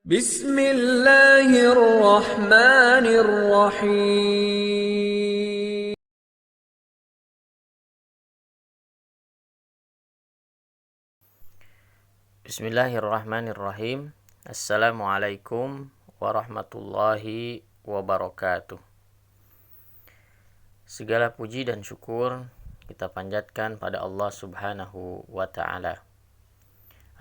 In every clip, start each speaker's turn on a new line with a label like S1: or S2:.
S1: Bismillahirrahmanirrahim.
S2: Bismillahirrahmanirrahim. Assalamualaikum warahmatullahi wabarakatuh. Segala puji dan syukur kita panjatkan pada Allah Subhanahu wa ta'ala.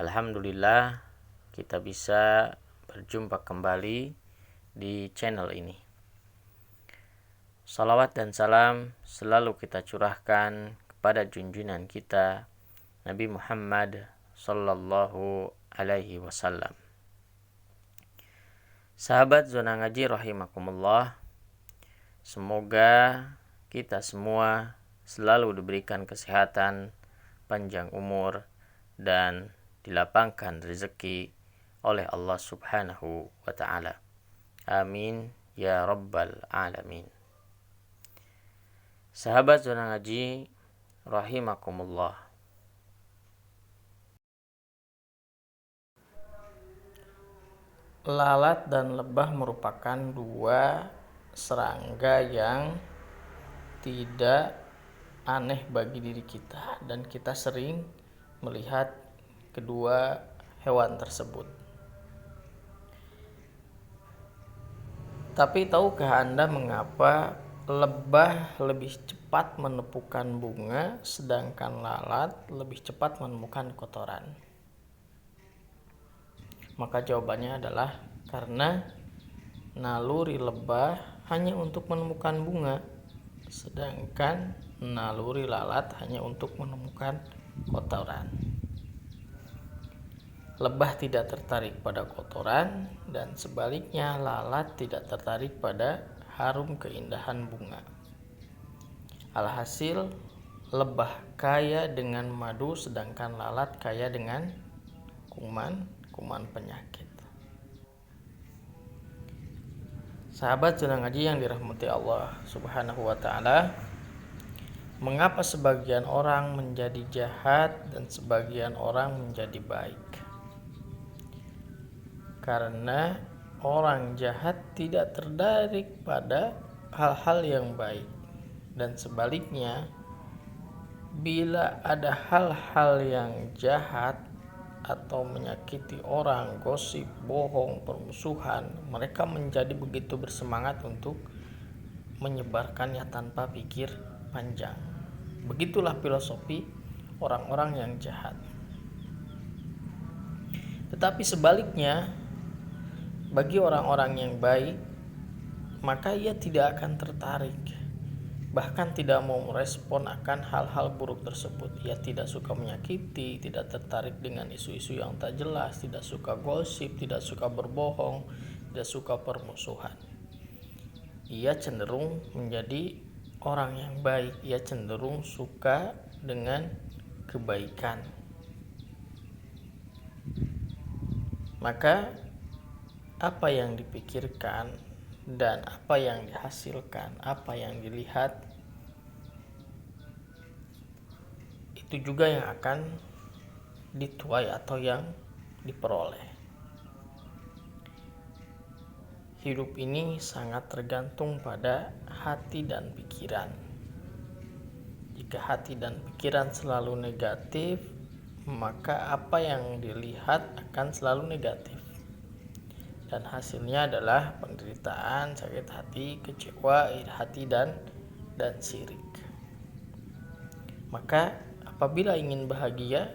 S2: Alhamdulillah kita bisa berjumpa kembali di channel ini. Salawat dan salam selalu kita curahkan kepada junjungan kita Nabi Muhammad sallallahu alaihi wasallam. Sahabat Zona Ngaji rahimakumullah, semoga kita semua selalu diberikan kesehatan, panjang umur, dan dilapangkan rezeki oleh Allah Subhanahu wa ta'ala. Amin ya rabbal alamin. Sahabat Zona Ngaji rahimakumullah, lalat dan lebah merupakan dua serangga yang tidak aneh bagi diri kita, dan kita sering melihat kedua hewan tersebut. Tapi tahukah Anda mengapa lebah lebih cepat menemukan bunga sedangkan lalat lebih cepat menemukan kotoran? Maka jawabannya adalah karena naluri lebah hanya untuk menemukan bunga, sedangkan naluri lalat hanya untuk menemukan kotoran. Lebah tidak tertarik pada kotoran, dan sebaliknya lalat tidak tertarik pada harum keindahan bunga. Alhasil, lebah kaya dengan madu sedangkan lalat kaya dengan kuman penyakit. Sahabat Zona Ngaji yang dirahmati Allah Subhanahu wa ta'ala, mengapa sebagian orang menjadi jahat dan sebagian orang menjadi baik? Karena orang jahat tidak tertarik pada hal-hal yang baik, dan sebaliknya bila ada hal-hal yang jahat atau menyakiti orang, gosip, bohong, permusuhan, mereka menjadi begitu bersemangat untuk menyebarkannya tanpa pikir panjang. Begitulah filosofi orang-orang yang jahat. Tetapi sebaliknya, bagi orang-orang yang baik, maka ia tidak akan tertarik, bahkan tidak mau merespon akan hal-hal buruk tersebut. Ia tidak suka menyakiti, tidak tertarik dengan isu-isu yang tak jelas, tidak suka gosip, tidak suka berbohong, tidak suka permusuhan. Ia cenderung menjadi orang yang baik, ia cenderung suka dengan kebaikan. Maka apa yang dipikirkan dan apa yang dihasilkan, apa yang dilihat, itu juga yang akan dituai atau yang diperoleh. Hidup ini sangat tergantung pada hati dan pikiran. Jika hati dan pikiran selalu negatif, maka apa yang dilihat akan selalu negatif. Dan hasilnya adalah penderitaan, sakit hati, kecewa, iri hati, dan sirik. Maka apabila ingin bahagia,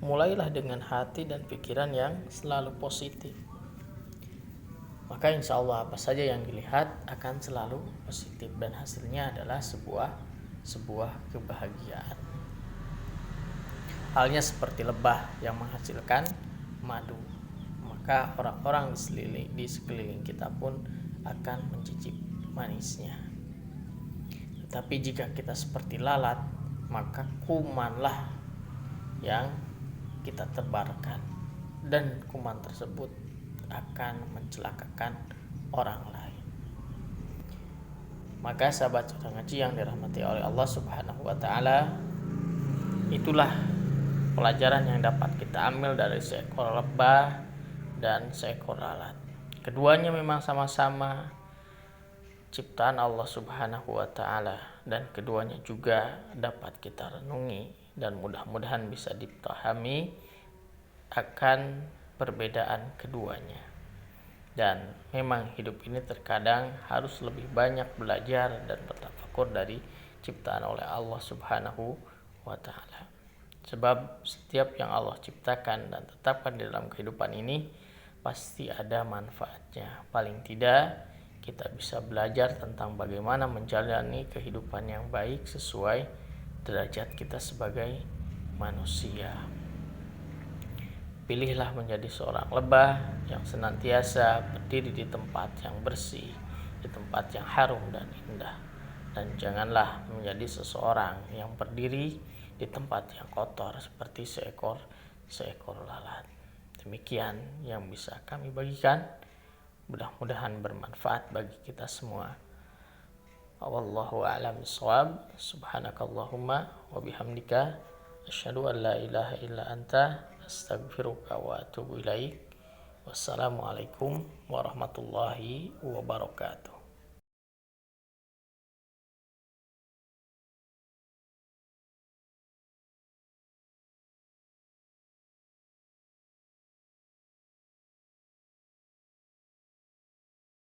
S2: mulailah dengan hati dan pikiran yang selalu positif. Maka insya Allah apa saja yang dilihat akan selalu positif, dan hasilnya adalah sebuah kebahagiaan. Halnya seperti lebah yang menghasilkan madu, maka orang-orang di sekeliling kita pun akan mencicip manisnya. Tetapi jika kita seperti lalat, maka kumanlah yang kita tebarkan, dan kuman tersebut akan mencelakakan orang lain. Maka sahabat Zona Ngaji yang dirahmati oleh Allah Subhanahu wa ta'ala, itulah pelajaran yang dapat kita ambil dari seekor lebah dan seekor lalat. Keduanya memang sama-sama ciptaan Allah Subhanahu wa taala, dan keduanya juga dapat kita renungi dan mudah-mudahan bisa dipahami akan perbedaan keduanya. Dan memang hidup ini terkadang harus lebih banyak belajar dan bertafakur dari ciptaan oleh Allah Subhanahu wa taala. Sebab setiap yang Allah ciptakan dan tetapkan di dalam kehidupan ini pasti ada manfaatnya. Paling tidak kita bisa belajar tentang bagaimana menjalani kehidupan yang baik sesuai derajat kita sebagai manusia. Pilihlah menjadi seorang lebah yang senantiasa berdiri di tempat yang bersih, di tempat yang harum dan indah. Dan janganlah menjadi seseorang yang berdiri di tempat yang kotor seperti seekor lalat. Demikian yang bisa kami bagikan. Mudah-mudahan bermanfaat bagi kita semua. Wallahu a'lam bishawab. Subhanakallahumma wa bihamdika asyhadu an la ilaha illa anta astaghfiruka wa atubu ilaik. Wassalamualaikum warahmatullahi wabarakatuh.